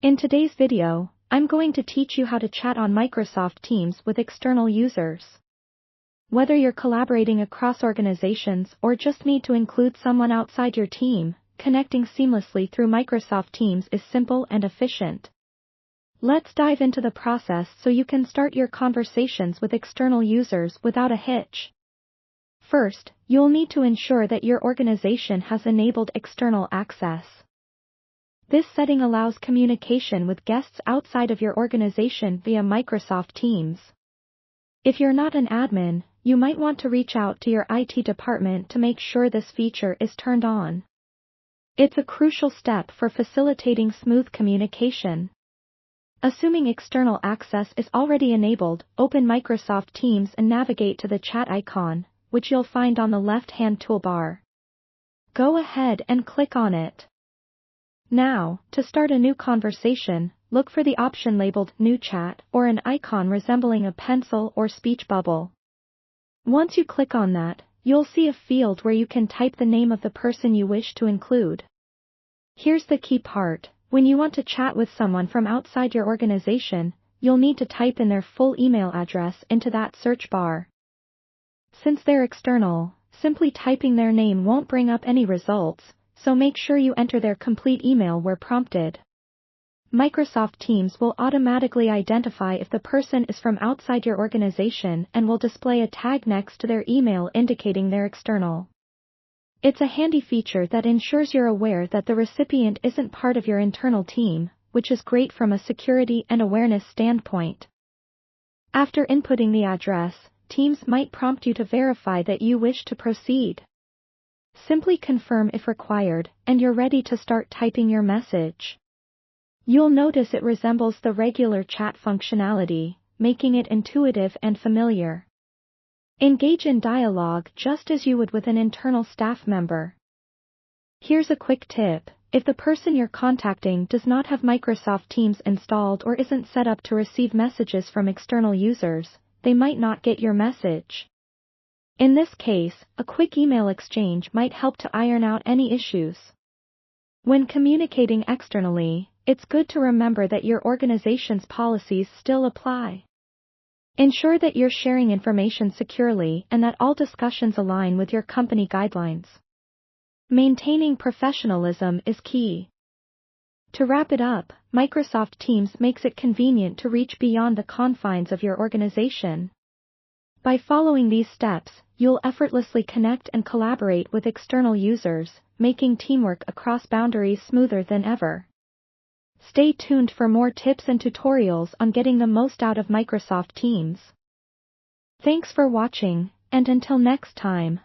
In today's video, I'm going to teach you how to chat on Microsoft Teams with external users. Whether you're collaborating across organizations or just need to include someone outside your team, connecting seamlessly through Microsoft Teams is simple and efficient. Let's dive into the process so you can start your conversations with external users without a hitch. First, you'll need to ensure that your organization has enabled external access. This setting allows communication with guests outside of your organization via Microsoft Teams. If you're not an admin, you might want to reach out to your IT department to make sure this feature is turned on. It's a crucial step for facilitating smooth communication. Assuming external access is already enabled, open Microsoft Teams and navigate to the chat icon, which you'll find on the left-hand toolbar. Go ahead and click on it. Now, to start a new conversation, look for the option labeled New Chat or an icon resembling a pencil or speech bubble. Once you click on that, you'll see a field where you can type the name of the person you wish to include. Here's the key part: when you want to chat with someone from outside your organization, you'll need to type in their full email address into that search bar. Since they're external, simply typing their name won't bring up any results, so make sure you enter their complete email where prompted. Microsoft Teams will automatically identify if the person is from outside your organization and will display a tag next to their email indicating they're external. It's a handy feature that ensures you're aware that the recipient isn't part of your internal team, which is great from a security and awareness standpoint. After inputting the address, Teams might prompt you to verify that you wish to proceed. Simply confirm if required, and you're ready to start typing your message. You'll notice it resembles the regular chat functionality, making it intuitive and familiar. Engage in dialogue just as you would with an internal staff member. Here's a quick tip: if the person you're contacting does not have Microsoft Teams installed or isn't set up to receive messages from external users, they might not get your message. In this case, a quick email exchange might help to iron out any issues. When communicating externally, it's good to remember that your organization's policies still apply. Ensure that you're sharing information securely and that all discussions align with your company guidelines. Maintaining professionalism is key. To wrap it up, Microsoft Teams makes it convenient to reach beyond the confines of your organization. By following these steps, you'll effortlessly connect and collaborate with external users, making teamwork across boundaries smoother than ever. Stay tuned for more tips and tutorials on getting the most out of Microsoft Teams. Thanks for watching, and until next time.